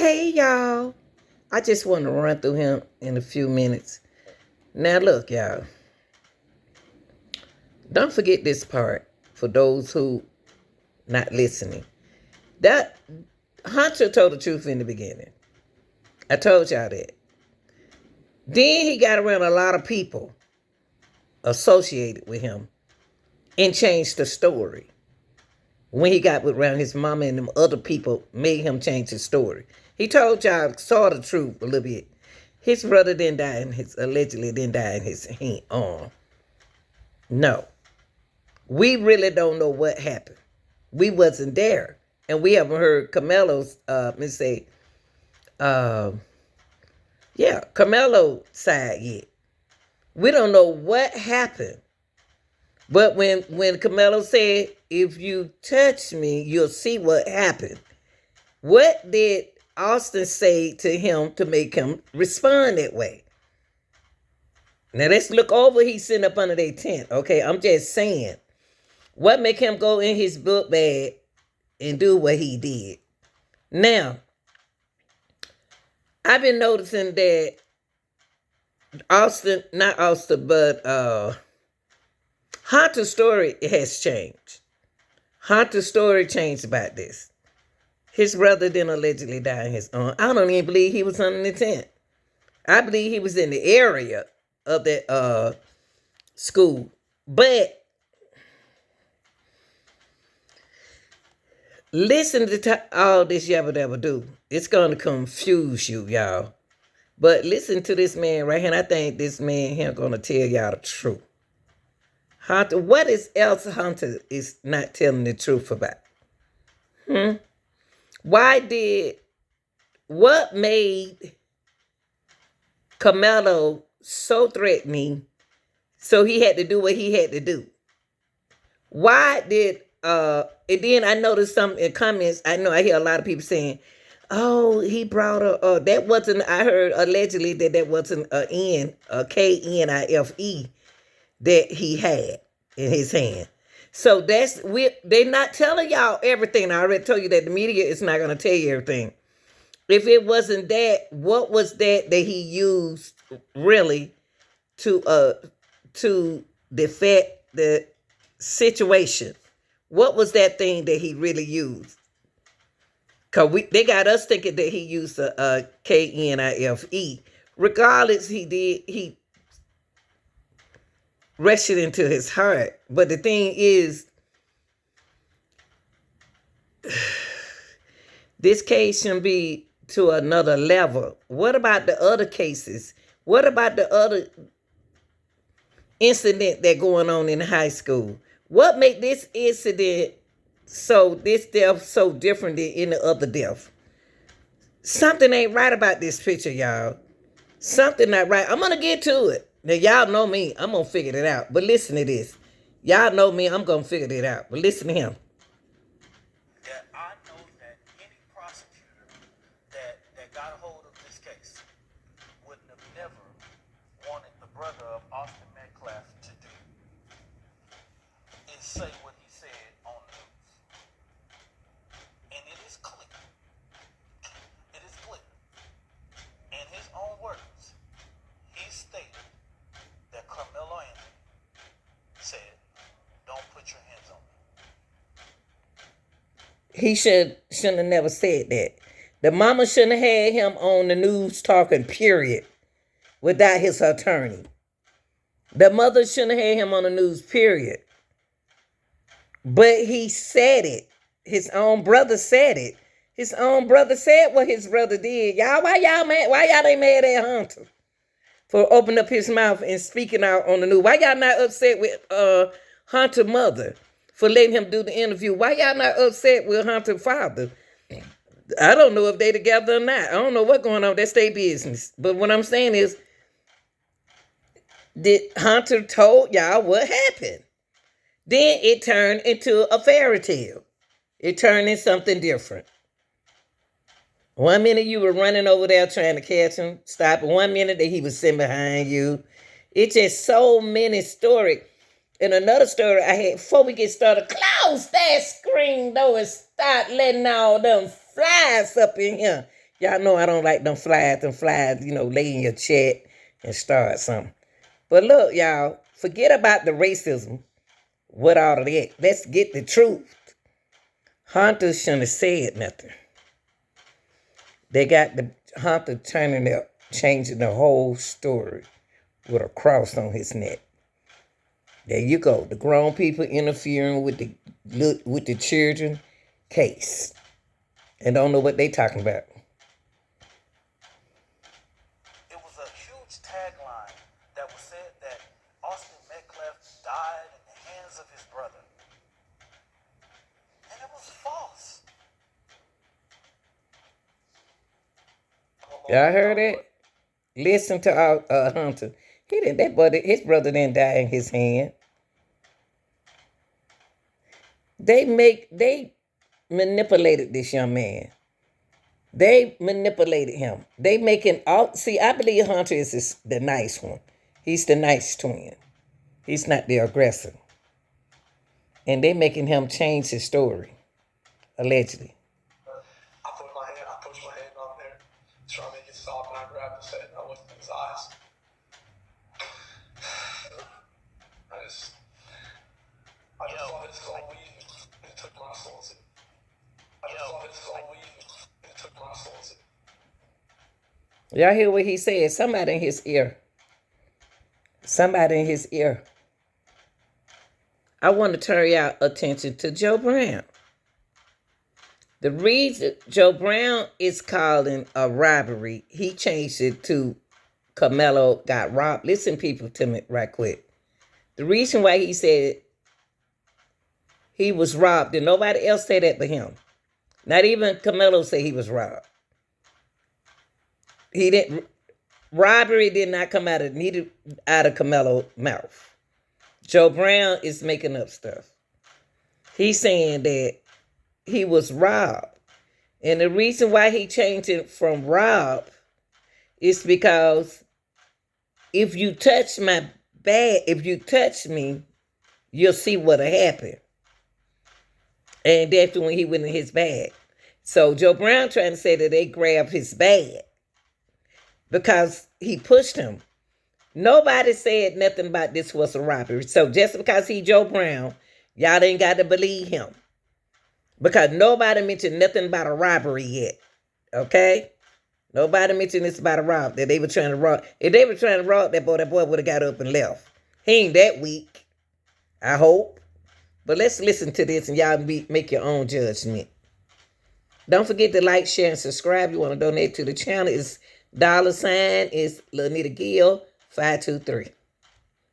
Hey y'all. I just want to run through him in a few minutes. Now look, y'all. Don't forget this part for those who not listening. That Hunter told the truth in the beginning. I told y'all that. Then he got around a lot of people associated with him and changed the story. When he got around his mama and them other people made him change his story. He told y'all, saw the truth a little bit. His brother didn't die in his, allegedly didn't die in his arm. No. We really don't know what happened. We wasn't there. And we haven't heard Carmelo's, Carmelo side yet. We don't know what happened. But when Carmelo said, if you touch me, you'll see what happened. What did Austin say to him to make him respond that way? Now let's look over. He's sitting up under their tent. Okay, I'm just saying. What make him go in his book bag and do what he did? Now, I've been noticing that Hunter's story has changed. Hunter's story changed about this. His brother didn't allegedly die in his arm. I don't even believe he was under the tent. I believe he was in the area of that school. But listen to all this yabba dabba do. It's going to confuse you, y'all. But listen to this man right here. And I think this man here going to tell y'all the truth. Hunter, what is else Hunter is not telling the truth about? What made Carmelo so threatening so he had to do what he had to do? Why did, and then I noticed some in comments, I hear a lot of people saying, oh, he brought that wasn't, I heard allegedly that wasn't a K-N-I-F-E that he had in his hand. So they're not telling y'all everything. I already told you that the media is not going to tell you everything. If it wasn't that, what was that he used really to defect the situation? What was that thing that he really used? Because they got us thinking that he used a K-N-I-F-E. Regardless, he rushed it into his heart. But the thing is, this case should be to another level. What about the other cases? What about the other incident that going on in high school? What make this incident this death so different than any other death? Something ain't right about this picture, y'all. Something not right. I'm going to get to it. Now, y'all know me. I'm going to figure it out. But listen to this. Y'all know me. I'm going to figure it out. But listen to him. That I know that any prosecutor that got a hold of this case wouldn't have never wanted the brother of Austin Metcalf to do is say what he said on the news. And it is clear. It is clear. In his own words, he stated that Carmelo Anthony said, don't put your hands on me. He shouldn't have never said that. The mama shouldn't have had him on the news talking, period, without his attorney. The mother shouldn't have had him on the news, period. But he said it. His own brother said it. His own brother said what his brother did. Y'all, why y'all mad? Why y'all ain't mad at Hunter for opening up his mouth and speaking out on the news? Why y'all not upset with Hunter's mother for letting him do the interview? Why y'all not upset with Hunter's father? I don't know if they together or not. I don't know what's going on. That's their business. But what I'm saying is, did Hunter told y'all what happened? Then it turned into a fairy tale. It turned into something different. 1 minute you were running over there trying to catch him, stop. 1 minute that he was sitting behind you. It's just so many stories. And another story I had before we get started, close that screen door and start letting all them flies up in here. Y'all know I don't like them flies. Them flies, lay in your chat and start something. But look, y'all, forget about the racism with all of that. Let's get the truth. Hunter shouldn't have said nothing. They got the Hunter turning up, changing the whole story with a cross on his neck. There you go. The grown people interfering with the children case and don't know what they talking about. It was a huge tagline that was said that Austin Metcalf died in the hands of his brother. And it was false. Y'all heard it? Listen to Hunter. He didn't. His brother didn't die in his hand. They manipulated this young man. They manipulated him. They making all. See, I believe Hunter is the nice one. He's the nice twin. He's not the aggressor. And they making him change his story, allegedly. I pushed my hand on there, trying to make it stop, and I grabbed his head and I looked in his eyes. I just saw his soul leave. It took my soul to. I just saw his soul leave. It took my soul to. Y'all hear what he said? Somebody in his ear. Somebody in his ear. I want to turn y'all attention to Joe Brown. The reason Joe Brown is calling a robbery, he changed it to Carmelo got robbed. Listen, people, to me right quick. The reason why he said he was robbed, and nobody else said that but him. Not even Carmelo said he was robbed. He didn't. Robbery did not come out of Carmelo's mouth. Joe Brown is making up stuff. He's saying that he was robbed. And the reason why he changed it from rob is because if you touch my bag, if you touch me, you'll see what'll happen. And that's when he went in his bag. So Joe Brown trying to say that they grabbed his bag because he pushed him. Nobody said nothing about this was a robbery. So just because he Joe Brown, y'all ain't got to believe him. Because nobody mentioned nothing about a robbery yet. Okay? Nobody mentioned this about a rob, that they were trying to rob. If they were trying to rob that boy would have got up and left. He ain't that weak, I hope. But let's listen to this and y'all make your own judgment. Don't forget to like, share, and subscribe. You want to donate to the channel. It's $ is Lanita Gill 523.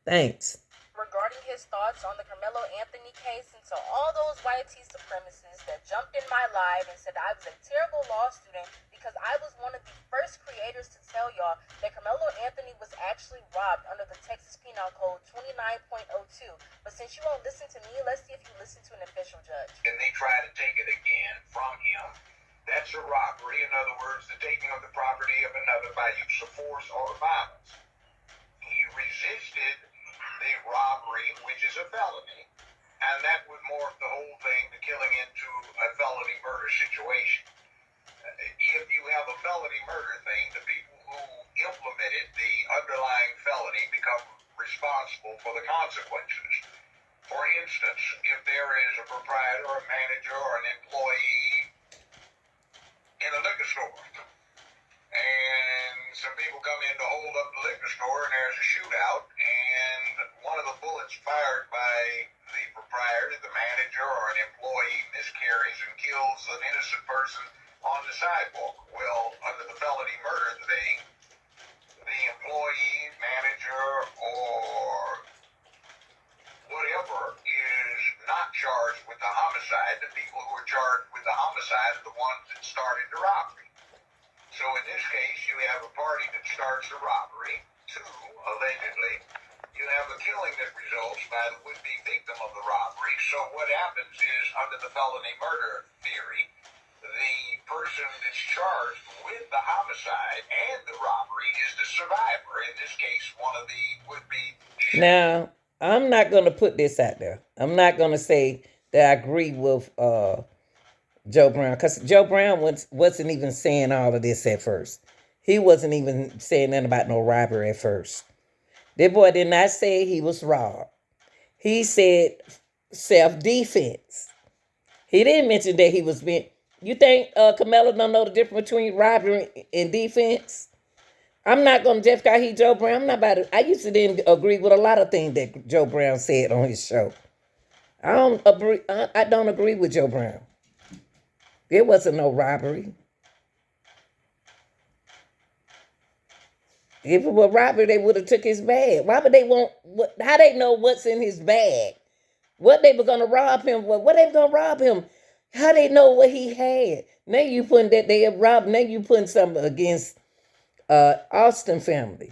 Thanks. Regarding his thoughts on the Carmelo Anthony case, and so all those white supremacists that jumped in my live and said I was a terrible law student because I was one of the first creators to tell y'all that Carmelo Anthony was actually robbed under the Texas Penal Code 29.02. But since you won't listen to me, let's see if you listen to an official judge. And they try to take it again from him. That's a robbery. In other words, the taking of the property of another by use of force or violence. He resisted the robbery, which is a felony, and that would morph the whole thing, the killing, into a felony murder situation. If you have a felony murder thing, the people who implemented the underlying felony become responsible for the consequences. For instance, if there is a proprietor, a manager, or an employee in a liquor store, and some people come in to hold up the liquor store, and there's a shootout, and one of the bullets fired by the proprietor, the manager, or an employee miscarries and kills an innocent person on the sidewalk. Well, under the felony murder thing, the employee, manager, or whatever is not charged with the homicide. The people who are charged with the homicide are the ones that started the robbery. So in this case, you have a party that starts the robbery. 2, allegedly, you have a killing that results by the would-be victim of the robbery. So what happens is, under the felony murder theory, the person that's charged with the homicide and the robbery is the survivor. In this case, one of the would-be... Now, I'm not going to put this out there. I'm not going to say that I agree with Joe Brown, because Joe Brown wasn't even saying all of this at first. He wasn't even saying nothing about no robbery at first. That boy did not say he was robbed. He said self-defense. He didn't mention that he was being. You think Camelo don't know the difference between robbery and defense? I'm not gonna just because he Joe Brown. I'm not about it. I used to didn't agree with a lot of things that Joe Brown said on his show. I don't agree. I don't agree with Joe Brown. There wasn't no robbery. If it were robbery, they would have took his bag. Why would they want? How they know what's in his bag? What they were gonna rob him? What they were gonna rob him? How they know what he had? Now you putting that they have robbed. Now you putting something against Austin family.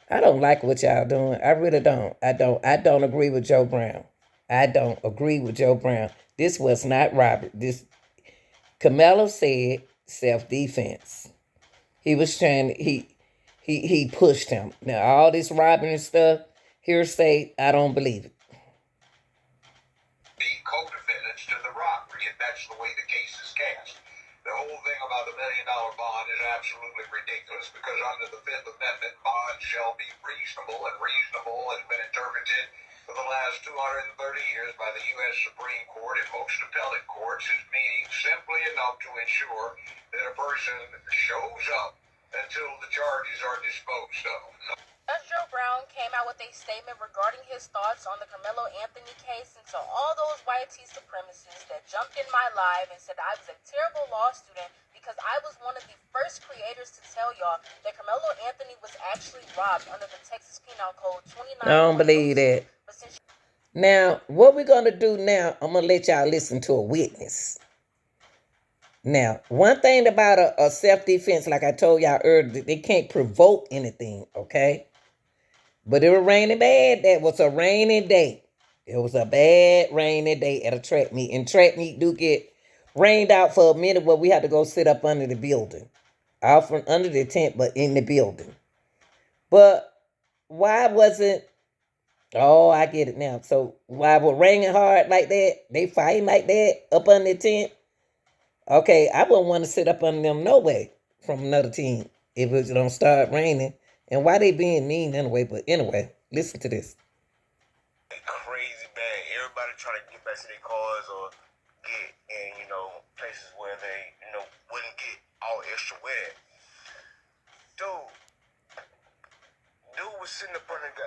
I don't like what y'all doing. I really don't. I don't. I don't agree with Joe Brown. I don't agree with Joe Brown. This was not robbery. This Camelo said self-defense. He was trying. He pushed him. Now all this robbing and stuff. Hearsay. I don't believe it. Be co-defendants to the robbery, if that's the way the case is cast. The whole thing about the $1 million bond is absolutely ridiculous because under the Fifth Amendment, bonds shall be reasonable, and reasonable has been interpreted for the last 230 years by the U.S. Supreme Court and most appellate courts as meaning simply enough to ensure that a person shows up until the charges are disposed of. Judge Joe Brown came out with a statement regarding his thoughts on the Carmelo Anthony case, and to all those white supremacists that jumped in my live and said I was a terrible law student because I was one of the first creators to tell y'all that Carmelo Anthony was actually robbed under the Texas Penal Code 29. I don't believe that. Now, what we're gonna do now? I'm gonna let y'all listen to a witness. Now, one thing about a self-defense, like I told y'all earlier, they can't provoke anything, okay? But it was raining bad. That was a rainy day. It was a bad rainy day at a track meet. And track meet do get rained out for a minute where we had to go sit up under the building. Out from under the tent, but in the building. But why wasn't, oh, I get it now. So why was raining hard like that? They fighting like that up under the tent? Okay, I wouldn't want to sit up under them no way from another team if it don't start raining. And why they being mean anyway? But anyway, listen to this. Crazy bad. Everybody trying to get back to their cars or get in, places where they, wouldn't get all extra wet. Dude was sitting up under the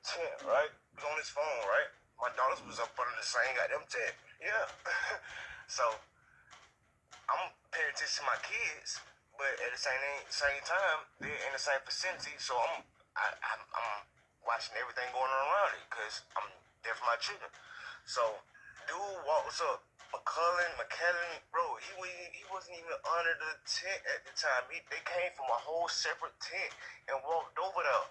tent, right? He was on his phone, right? My daughters was up under the same goddamn tent. Yeah. So I'm paying attention to my kids, but at the same time, they're in the same vicinity, so I'm watching everything going on around it, because I'm there for my children. So, dude walks up, McCullen, bro, he wasn't even under the tent at the time. They came from a whole separate tent and walked over there.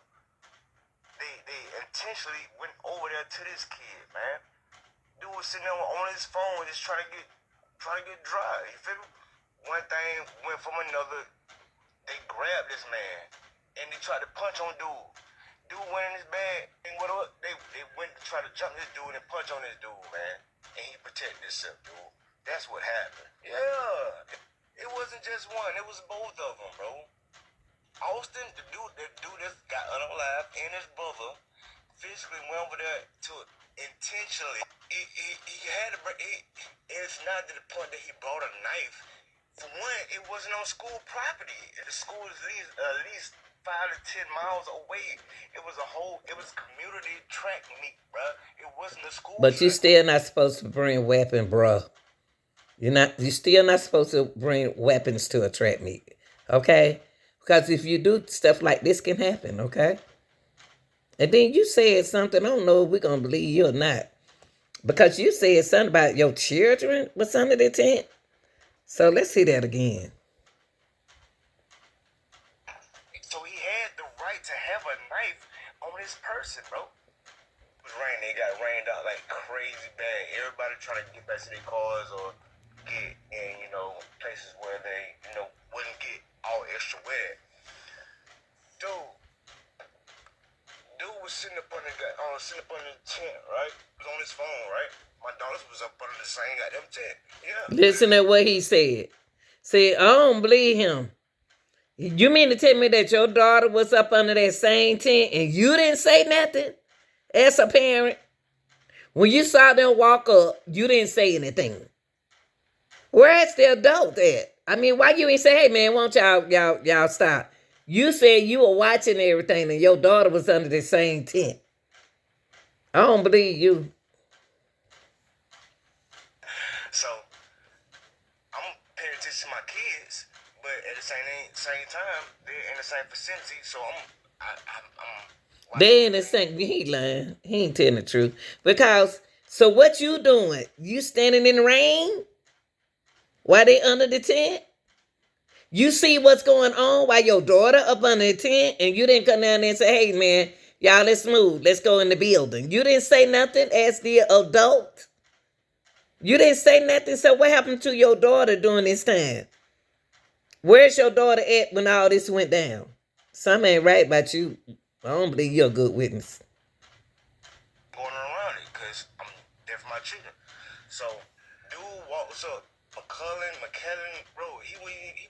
They intentionally went over there to this kid, man. Dude was sitting there on his phone just trying to get dry. You feel me? One thing went from another. They grabbed this man and they tried to punch on dude. Dude went in his bag and they went to try to jump this dude and punch on this dude, man. And he protected himself, dude. That's what happened. Yeah. It wasn't just one. It was both of them, bro. Austin, the dude that got unalive, and his brother physically went over there to intentionally. He had to break. It's not to the point that he brought a knife. For one, it wasn't on school property. The school is at least 5 to 10 miles away. It was community track meet, bro. It wasn't a school. But you still not supposed to bring weapon, bro. You still not supposed to bring weapons to a track meet, okay? Because if you do, stuff like this can happen, okay? And then you said something, I don't know if we're going to believe you or not. Because you said something about your children was under the tent. So let's see that again. So he had the right to have a knife on his person, bro. It was raining. It got rained out like crazy bad. Everybody trying to get back to their cars or get in, places where they, wouldn't get all extra wet. Dude was sitting up under the tent, right? He was on his phone, right? My daughters was up under the same goddamn tent. Yeah. Listen to what he said. See, I don't believe him. You mean to tell me that your daughter was up under that same tent and you didn't say nothing as a parent? When you saw them walk up, you didn't say anything. Where's the adult at? I mean, why you ain't say, hey man, won't y'all stop? You said you were watching everything and your daughter was under the same tent. I don't believe you. So I'm paying attention to my kids, but at the same time, they're in the same vicinity. So I'm They in the same. He lying. He ain't telling the truth. Because so what you doing? You standing in the rain while they under the tent? You see what's going on while your daughter up under the tent, and you didn't come down there and say, "Hey man, y'all, let's move. Let's go in the building." You didn't say nothing as the adult. You didn't say nothing. So what happened to your daughter during this time? Where's your daughter at when all this went down? Something ain't right about you. I don't believe you're a good witness. going around it because I'm there for my children. So, dude walks up, McKellen, bro, he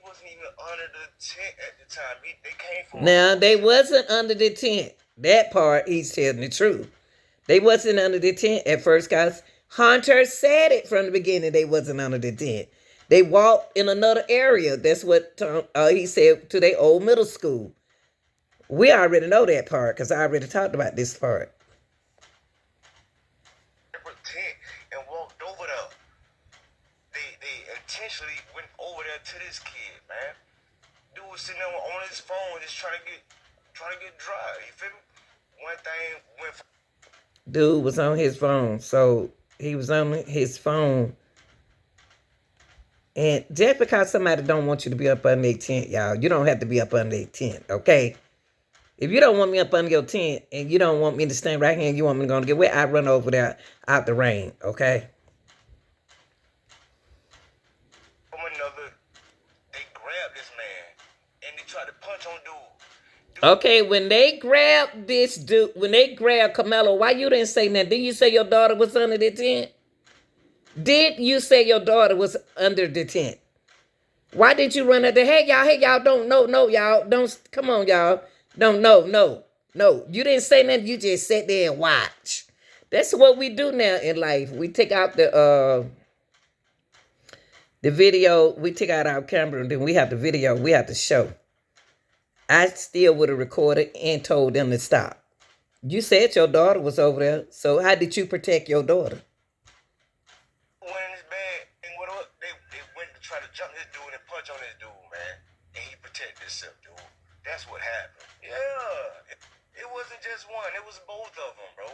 wasn't even under the tent at the time. They came from. Now, they wasn't under the tent. That part, he's telling the truth. They wasn't under the tent at first, guys. Hunter said it from the beginning they wasn't under the tent. They walked in another area. That's what he said to their old middle school. We already know that part because I already talked about this part. Tent and walked over there. They intentionally went over there to this kid, man. Dude was sitting there on his phone just trying to get dry. You feel me? One thing went. Dude was on his phone, so he was on his phone. And just because somebody don't want you to be up under their tent, y'all, you don't have to be up under their tent, okay? If you don't want me up under your tent and you don't want me to stand right here and you want me to go and get wet, I run over there out the rain, okay? From another, they grabbed this man and they tried to punch on dude. Okay, when they grabbed this dude, when they grabbed Carmelo, why you didn't say nothing? Did you say your daughter was under the tent? Did you say your daughter was under the tent? Why did you run up there? Hey, y'all, don't, no, y'all, don't, come on, y'all. Don't, no. You didn't say nothing. You just sat there and watch. That's what we do now in life. We take out the video. We take out our camera, and then we have the video. We have to show. I still would have recorded and told them to stop. You said your daughter was over there, so how did you protect your daughter? Went in his bed and they went to try to jump this dude and punch on this dude, man. And he protected himself, dude. That's what happened. Yeah. It wasn't just one. It was both of them, bro.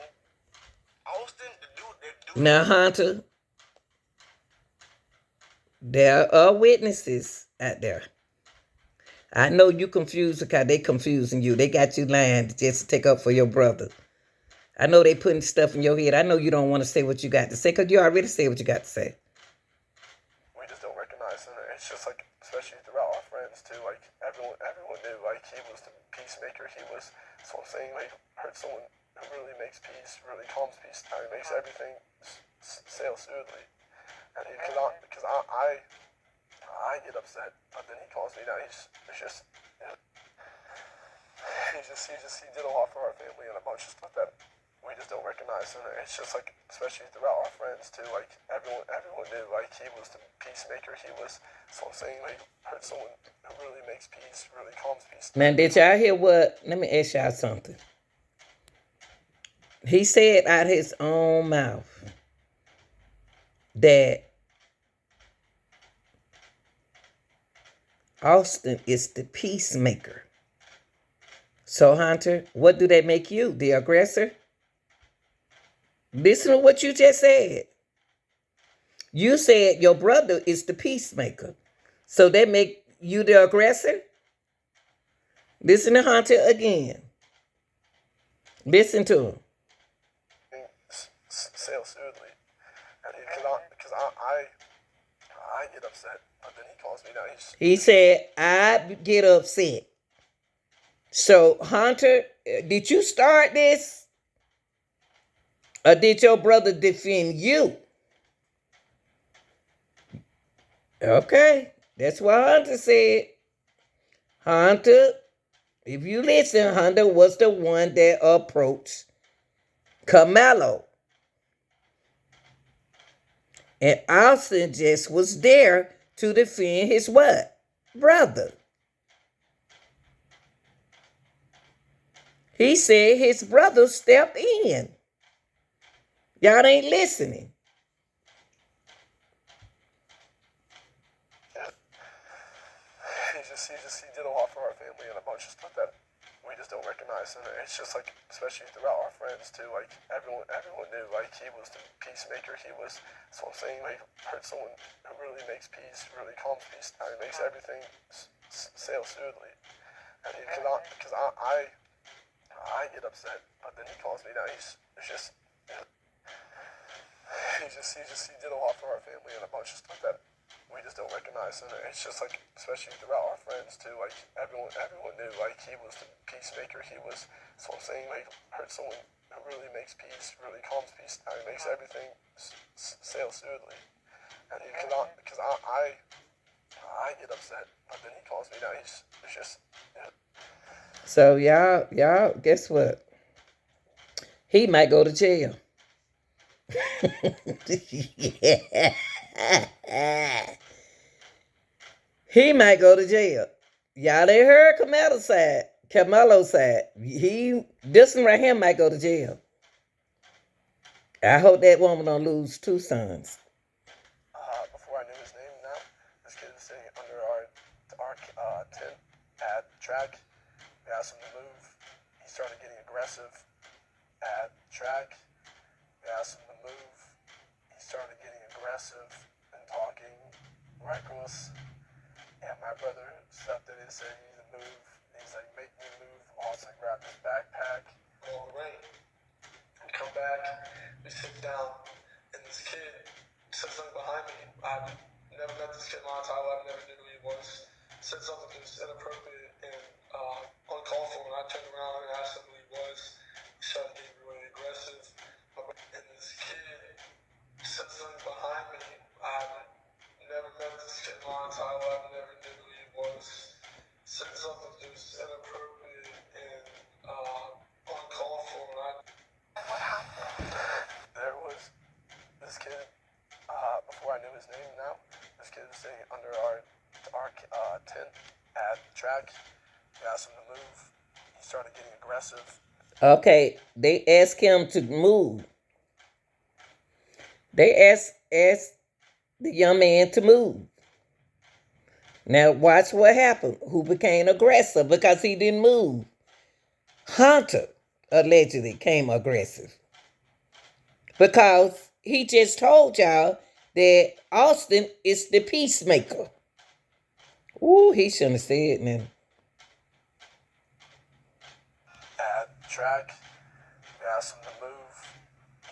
Austin, the dude. Now, Hunter, there are witnesses out there. I know you confused because they confusing you. They got you lying just to take up for your brother. I know they putting stuff in your head. I know you don't want to say what you got to say because you already say what you got to say. We just don't recognize him. It's just like, especially throughout our friends too, like everyone knew like he was the peacemaker. He was, that's what I'm saying, like heard someone who really makes peace, really calms peace, how he makes everything sail smoothly. And because I get upset, but then he calls me down. He did a lot for our family and a bunch of stuff that we just don't recognize. And it's just like, especially throughout our friends too, like everyone knew like he was the peacemaker. He was, so I'm saying, like heard someone who really makes peace, really calms peace. Man, did y'all hear what? Let me ask y'all something. He said out his own mouth that Austin is the peacemaker. So, Hunter, what do they make you? The aggressor? Listen to what you just said. You said your brother is the peacemaker. So they make you the aggressor? Listen to Hunter again. Listen to him. Sail smoothly. And because I get upset, but then he calls me down. He said, I get upset. So, Hunter, did you start this? Or did your brother defend you? Okay, that's what Hunter said. Hunter, if you listen, Hunter was the one that approached Carmelo. And Austin just was there to defend his what? Brother. He said his brother stepped in. Y'all ain't listening. He did a lot for our family and a bunch of stuff that we just don't recognize. And it's just like, especially throughout our friends too, like everyone knew, like he was the peacemaker. He was, that's what I'm saying, like heard someone who really makes peace, really calms peace down, he makes everything sail smoothly. And because I get upset, but then he calms me down. He did a lot for our family and a bunch of stuff that we just don't recognize. And it's just like, especially throughout our friends too, like everyone knew, like he was the peacemaker. He was, that's what I'm saying, like heard someone who really makes peace, really calms peace down, he makes everything sail smoothly. And because I get upset, but then he calms me down. It's just. So y'all, guess what? He might go to jail. Yeah. He might go to jail. Y'all ain't heard Carmelo's side. Carmelo's side. This one right here might go to jail. I hope that woman don't lose two sons. Before I knew his name, now this kid is sitting under our tent at track. We asked him to move. He started getting aggressive at track. We asked him to move. He started getting aggressive and talking reckless. And my brother stepped in and said, "You need to move." He's like, "Make me move." Also grabbed his backpack. All right. We come back, we sit down, and this kid said something behind me. I've never met this kid in my entire life, never knew who he was. Said something just inappropriate and uncalled for, and I turned around and asked him who he was. He started getting really aggressive. And this kid said something behind me. I've never met this kid in my entire life, never knew who he was. Said something just inappropriate and uncalled for, and I. There was this kid. Before I knew his name, now this kid is sitting under our tent at track. We asked him to move. He started getting aggressive. Okay, they asked him to move. They asked the young man to move. Now watch what happened. Who became aggressive because he didn't move? Hunter allegedly came aggressive because he just told y'all that Austin is the peacemaker. Ooh, he shouldn't have said nothing. At track, we asked him to move.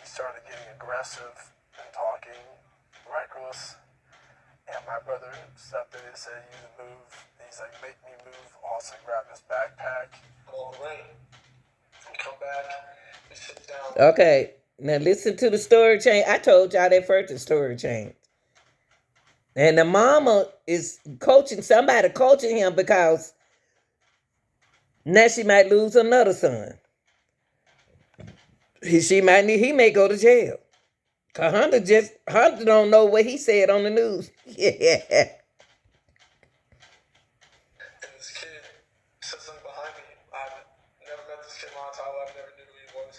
He started getting aggressive and talking reckless. And my brother stepped in and said, "You need to move." He's like, "Make me move." Also grabbed his backpack. All right. We come back, we sit down. Okay, now listen to the story change. I told y'all that first the story change. And the mama is coaching somebody coaching him because now she might lose another son. He may go to jail. Cause Hunter don't know what he said on the news. Yeah. And this kid said something behind me. I've never met this kid in my entire life, never knew who he was.